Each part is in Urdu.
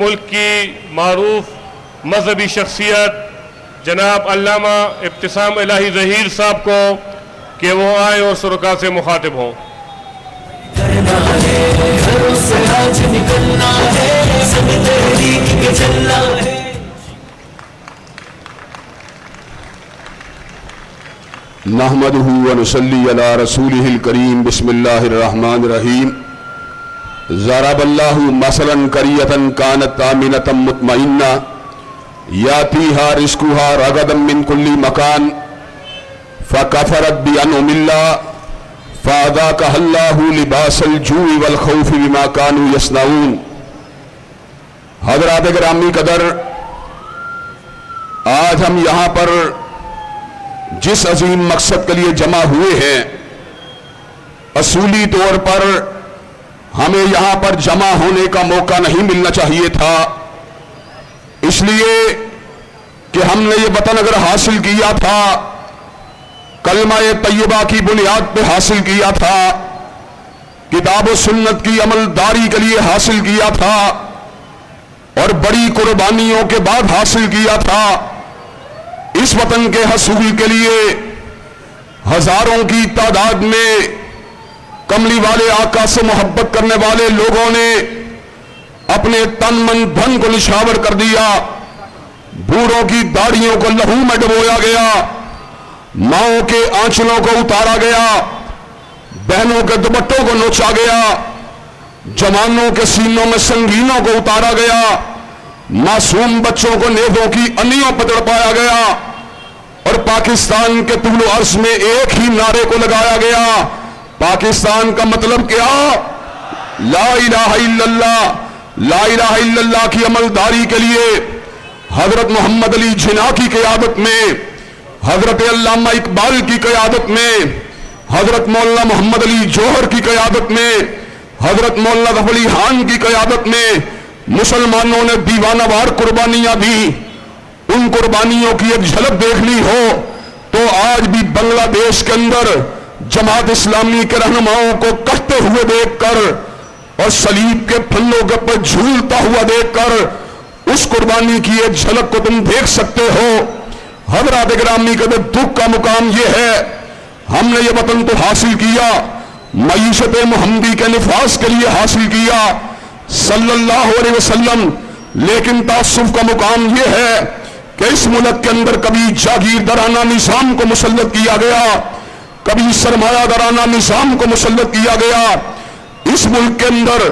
ملک کی معروف مذہبی شخصیت جناب علامہ ابتسام الہی ظہیر صاحب کو کہ وہ آئیں اور شرکا سے مخاطب ہوں۔ نحمدہ ونصلی علی رسولہ الکریم بسم اللہ الرحمن الرحیم۔ ضرب اللہ مثلا قریۃ کانت آمنۃ مطمئنہ یاتیہا رزقہا رغدا من کل مکان فکفرت بانعم اللہ فاذاقہا اللہ لباس الجوع والخوف بما کانوا یصنعون۔ حضرات گرامی قدر، آج ہم یہاں پر جس عظیم مقصد کے لیے جمع ہوئے ہیں، اصولی طور پر ہمیں یہاں پر جمع ہونے کا موقع نہیں ملنا چاہیے تھا، اس لیے کہ ہم نے یہ وطن اگر حاصل کیا تھا کلمہ طیبہ کی بنیاد پہ حاصل کیا تھا، کتاب و سنت کی عملداری کے لیے حاصل کیا تھا اور بڑی قربانیوں کے بعد حاصل کیا تھا، اس وطن کے حصول کے لیے ہزاروں کی تعداد میں کملی والے آقا سے محبت کرنے والے لوگوں نے اپنے تن من دھن کو نشاور کر دیا، بوڑھوں کی داڑھیوں کو لہو میں ڈبویا گیا، ماؤں کے آنچلوں کو اتارا گیا، بہنوں کے دوپٹوں کو نوچا گیا، جوانوں کے سینوں میں سنگینوں کو اتارا گیا، معصوم بچوں کو نیزوں کی انیوں پر تڑپایا گیا اور پاکستان کے طول و عرض میں ایک ہی نعرے کو لگایا گیا۔ پاکستان کا مطلب کیا؟ لا الہ الا اللہ۔ لا الہ الا اللہ کی عملداری کے لیے حضرت محمد علی جناح کی قیادت میں، حضرت علامہ اقبال کی قیادت میں، حضرت مولانا محمد علی جوہر کی قیادت میں، حضرت مولانا ظفر علی خان کی قیادت میں مسلمانوں نے دیوانہ وار قربانیاں دی۔ ان قربانیوں کی ایک جھلک دیکھنی ہو تو آج بھی بنگلہ دیش کے اندر جماعت اسلامی کے رہنماؤں کو کٹتے ہوئے دیکھ کر اور صلیب کے پھندوں کے پر جھولتا ہوا دیکھ کر اس قربانی کی ایک جھلک کو تم دیکھ سکتے ہو۔ حضرات گرامی کا دکھ کا مقام یہ ہے، ہم نے یہ وطن تو حاصل کیا، معیشت محمدی کے نفاذ کے لیے حاصل کیا صلی اللہ علیہ وسلم، لیکن تعصب کا مقام یہ ہے کہ اس ملک کے اندر کبھی جاگیردارانہ نظام کو مسلط کیا گیا، کبھی سرمایہ دارانہ نظام کو مسلط کیا گیا، اس ملک کے اندر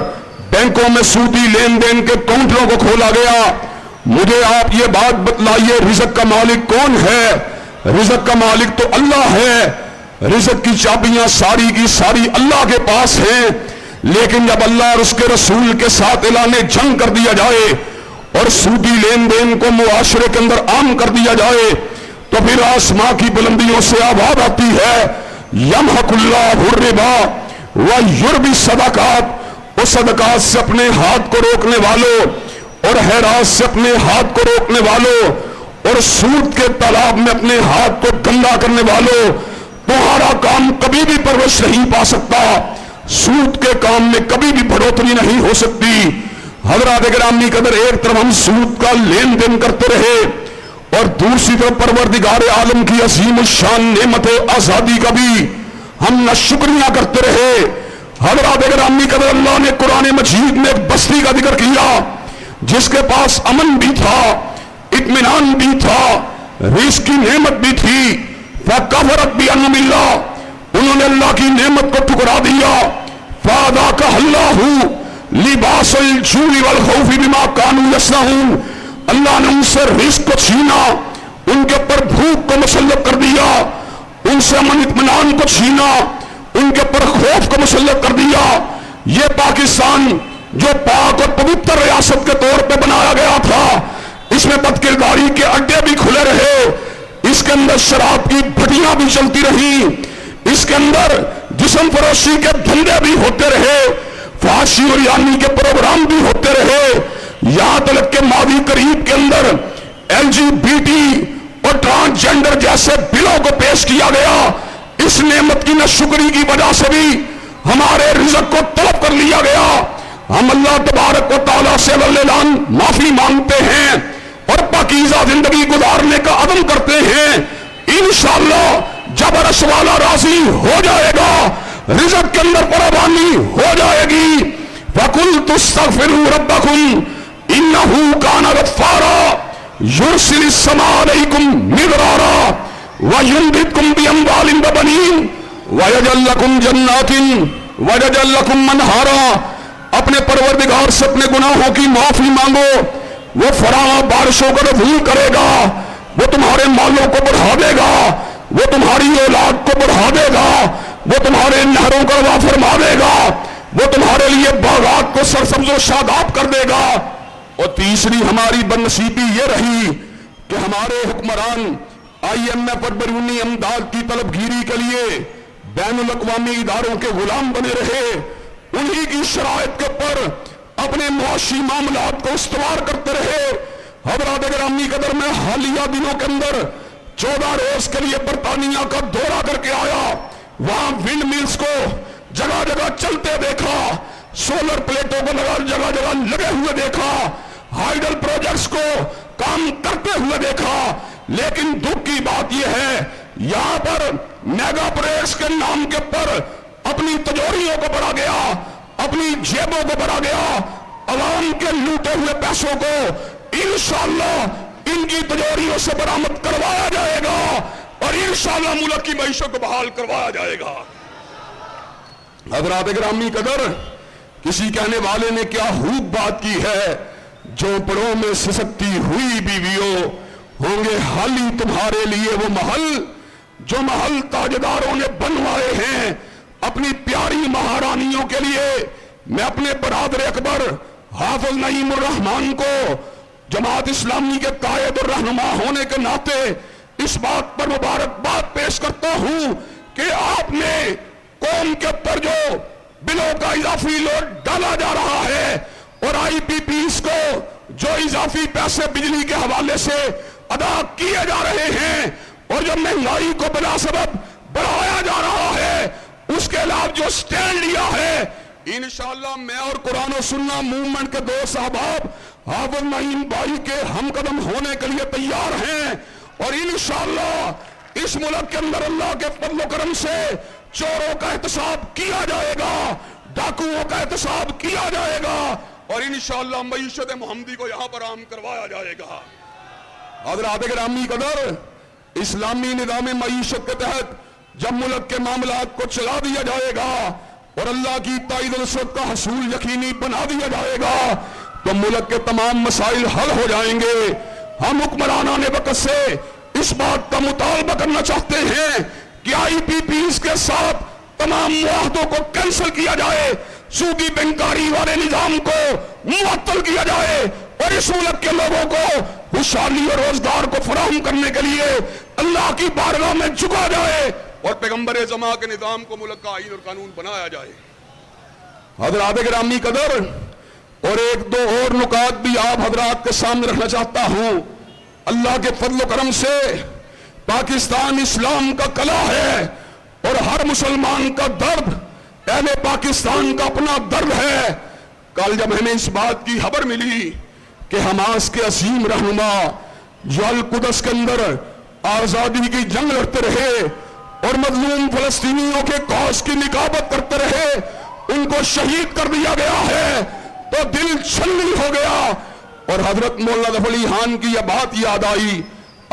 بینکوں میں سودی لین دین کے کاؤنٹروں کو کھولا گیا۔ مجھے آپ یہ بات بتلائیے، رزق کا مالک کون ہے؟ رزق کا مالک تو اللہ ہے، رزق کی چابیاں ساری کی ساری اللہ کے پاس ہیں، لیکن جب اللہ اور اس کے رسول کے ساتھ اعلان جنگ کر دیا جائے اور سودی لین دین کو معاشرے کے اندر عام کر دیا جائے تو پھر آسماں کی بلندیوں سے آواز آتی ہے، یمحق اللہ الربا ویربی الصدقات۔ اس صدقات سے اپنے ہاتھ کو روکنے والوں اور خیرات سے اپنے ہاتھ کو روکنے والوں اور سود کے تالاب میں اپنے ہاتھ کو گندا کرنے والوں، تمہارا کام کبھی بھی پرورش نہیں پا سکتا، سود کے کام میں کبھی بھی بڑھوتری نہیں ہو سکتی۔ حضرات گرامی قدر، ایک طرف ہم سود کا لین دین کرتے رہے اور دوسری طرف پروردگار عالم کی عظیم الشان نعمت آزادی کا بھی ہم نہ شکریہ کرتے رہے۔ حضرات گرامی قدر، اللہ نے قرآن مجید میں ایک بستی کا ذکر کیا جس کے پاس امن بھی تھا، اطمینان بھی تھا، رزق کی نعمت بھی تھی، فکفرت بانعم اللہ، انہوں نے اللہ کی نعمت کو ٹکرا دیا، فاذاقہا اللہ لباس الجوع والخوف بما کانوا یصنعون، اللہ نے ان سے رزق کو چھینا، ان کے اوپر بھوک کو مسلط کر دیا، ان سے امن اطمینان کو چھینا، ان کے اوپر خوف کو مسلط کر دیا۔ یہ پاکستان جو پاک اور پوتر ریاست کے طور پہ بنایا گیا تھا، اس میں بدکرداری کے اڈے بھی کھلے رہے، اس کے اندر شراب کی بھٹیاں بھی چلتی رہی، اس کے اندر جسم فروشی کے دھندے بھی ہوتے رہے، فحاشی اور یانی کے پروگرام بھی ہوتے رہے، یہاں تک کہ ماضی قریب کے اندر LGBT اور ٹرانسجنڈر جیسے بلوں کو پیش کیا گیا۔ اس نعمت کی ناشکری کی وجہ سے بھی ہمارے رزق کو طلب کر لیا گیا۔ ہم اللہ تبارک و تعالیٰ سے اللہ معافی مانگتے ہیں اور پاکیزہ زندگی گزارنے کا عزم کرتے ہیں. انشاءاللہ جب عرش والا راضی ہو جائے گا رزق کے اندر فراوانی ہو جائے گی. فَقُلْتُ اسْتَغْفِرُوا رَبَّكُمْ إِنَّهُ كَانَ غَفَّارًا يُرْسِلِ السَّمَاءَ عَلَيْكُمْ مِدْرَارًا وَيُمْدِدْكُمْ بِأَمْوَالٍ وَبَنِينَ وَيَجْعَلْ لَكُمْ جَنَّاتٍ وَيَجْعَلْ لَكُمْ أَنْهَارًا. اپنے پروردگار سے اپنے گناہوں کی معافی مانگو. وہ فراواں بارشوں کو نزول کرے گا. وہ تمہارے مالوں کو بڑھا دے گا. وہ تمہاری اولاد کو بڑھا دے گا. وہ تمہارے نہروں کو روا فرما دے گا. وہ تمہارے لیے باغات کو سرسبز و شاداب کر دے گا. اور تیسری ہماری بدنصیبی یہ رہی کہ ہمارے حکمران IMF اور بیرونی امداد کی طلبگیری کے لیے بین الاقوامی اداروں کے غلام بنے رہے. انہی کی شرائط کے اوپر اپنے معاشی معاملات کو استوار کرتے رہے. حضرات گرامی قدر میں حالیہ دنوں کے اندر 14 روز کے لیے برطانیہ کا دورہ کر کے آیا. وہاں ونڈ ملز کو جگہ جگہ چلتے دیکھا. سولر پلیٹوں کو جگہ جگہ لگے ہوئے دیکھا. ہائیڈل پروجیکٹس کو کام کرتے ہوئے دیکھا. لیکن دکھ کی بات یہ ہے یہاں پر میگا پروجیکٹس کے نام کے پر اپنی تجوریوں کو بڑھا گیا, اپنی جیبوں کو بڑھا گیا. عوام کے لوٹے ہوئے پیسوں کو انشاءاللہ ان کی تجوریوں سے برآمد کروایا جائے گا اور انشاءاللہ ملک کی معیشت کو بحال کروایا جائے گا. حضرات گرامی قدر, کسی کہنے والے نے کیا خوب بات کی ہے, جو پڑوں میں سسکتی ہوئی بیویوں ہوں گے حالی تمہارے لیے وہ محل جو محل تاجداروں نے بنوائے ہیں اپنی پیاری مہارانیوں کے لیے. میں اپنے برادر اکبر حافظ نعیم الرحمان کو جماعت اسلامی کے قائد اور رہنما ہونے کے ناطے اس بات پر مبارکباد پیش کرتا ہوں کہ آپ نے قوم کے اوپر جو بلوں کا اضافی لوڈ ڈالا جا رہا ہے اور IPPs کو جو اضافی پیسے بجلی کے حوالے سے ادا کیے جا رہے ہیں اور جو مہنگائی کو بلا سبب بڑھایا جا رہا ہے اس کے خلاف جو سٹینڈ لیا ہے, انشاءاللہ میں اور قرآن و سنہ موومنٹ کے دوست احباب حافظ نعیم بھائی کے ہم قدم ہونے کے لیے تیار ہیں. اور انشاءاللہ اس ملک کے اندر اللہ کے فضل و کرم سے چوروں کا احتساب کیا جائے گا, ڈاکوؤں کا احتساب کیا جائے گا اور انشاءاللہ معیشت محمدی کو یہاں پر عام کروایا جائے گا. حضرات گرامی قدر, اسلامی نظام معیشت کے تحت جب ملک کے معاملات کو چلا دیا جائے گا اور اللہ کی تائید و نصرت کا حصول یقینی بنا دیا جائے گا تو ملک کے تمام مسائل حل ہو جائیں گے. ہم حکمرانان وقت سے اس بات کا مطالبہ کرنا چاہتے ہیں کہ IPPs کے ساتھ تمام معاہدوں کو کینسل کیا جائے, سودی بینکاری والے نظام کو معطل کیا جائے اور اس ملک کے لوگوں کو خوشحالی اور روزگار کو فراہم کرنے کے لیے اللہ کی بارگاہ میں جھکا جائے اور پیغمبر زمان کے نظام کو ملک کا آئین اور قانون بنایا جائے. حضرات گرامی قدر, اور ایک دو اور نکات بھی آپ حضرات کے سامنے رکھنا چاہتا ہوں. اللہ کے فضل و کرم سے پاکستان اسلام کا کلا ہے اور ہر مسلمان کا درد اہل پاکستان کا اپنا درد ہے. کل جب ہمیں اس بات کی خبر ملی کہ حماس کے عظیم رہنما جو القدس کے اندر آزادی کی جنگ لڑتے رہے اور مظلوم فلسطینیوں کے کاز کی نقابت کرتے رہے, ان کو شہید کر دیا گیا ہے تو دل چھلنی ہو گیا. اور حضرت مولانا ظفر علی خان کی یہ بات یاد آئی,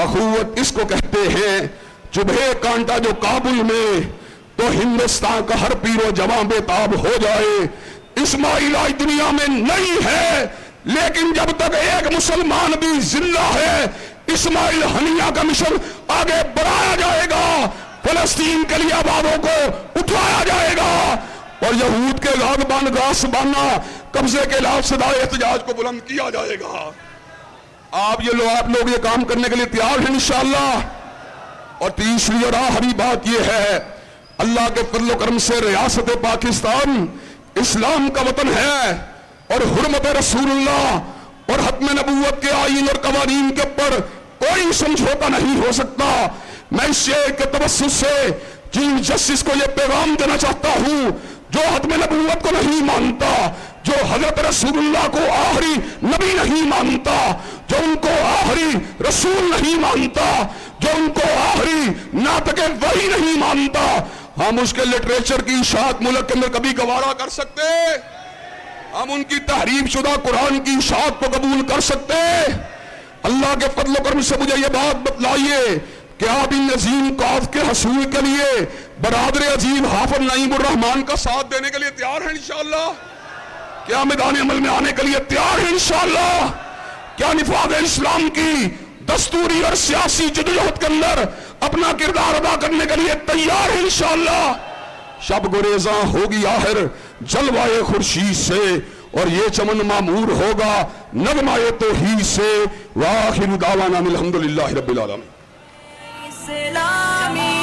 اخوت اس کو کہتے ہیں, چبھے کانٹا جو کابل میں تو ہندوستان کا ہر پیر و جواں بے تاب ہو جائے. اسماعیل آج دنیا میں نہیں ہے لیکن جب تک ایک مسلمان بھی زندہ ہے اسماعیل ہنیہ کا مشن آگے بڑھایا جائے گا, فلسطین کے لیے آبادوں کو اٹھایا جائے گا اور یہود کے غاضبان غاصبانہ قبضے کے خلاف صدائے احتجاج کو بلند کیا جائے گا. آپ لوگ یہ کام کرنے کے لیے تیار ہیں انشاءاللہ. اور تیسری اور آخری بات یہ ہے, اللہ کے فضل و کرم سے ریاست پاکستان اسلام کا وطن ہے اور حرمت رسول اللہ اور ختم نبوت کے آئین اور قوانین کے اوپر کوئی سمجھوتا نہیں ہو سکتا. میں اس شیخ کے توسط سے چیف جسٹس کو یہ پیغام دینا چاہتا ہوں جو ختم نبوت کو نہیں مانتا, جو حضرت رسول اللہ کو آخری نبی نہیں مانتا، جو ان کو آخری رسول نہیں مانتا، جو ان کو آخری ناطق وحی نہیں مانتا، ہم اس کے لٹریچر کی اشاعت ملک کے اندر کبھی گوارا کر سکتے؟ ہم ان کی تحریف شدہ قرآن کی اشاعت کو قبول کر سکتے؟ اللہ کے فضل و کرم سے مجھے یہ بات بتلائیے کہ آپ ان عظیم کاف کے حصول کے لیے برادر عظیم حافظ نعیم الرحمان کا ساتھ دینے کے لیے تیار ہیں انشاءاللہ؟ کیا میدان عمل میں آنے کے لیے تیار ہیں انشاءاللہ؟ کیا نفاذ اسلام کی دستوری اور سیاسی جدوجہد کے اندر اپنا کردار ادا کرنے کے لیے تیار ہیں انشاءاللہ؟ شب گریزاں ہوگی آخر جلوائے خورشید سے، اور یہ چمن معمور ہوگا نغمہ توحید سے۔ وآخر دعوانا الحمدللہ رب العالمین۔ اسلامی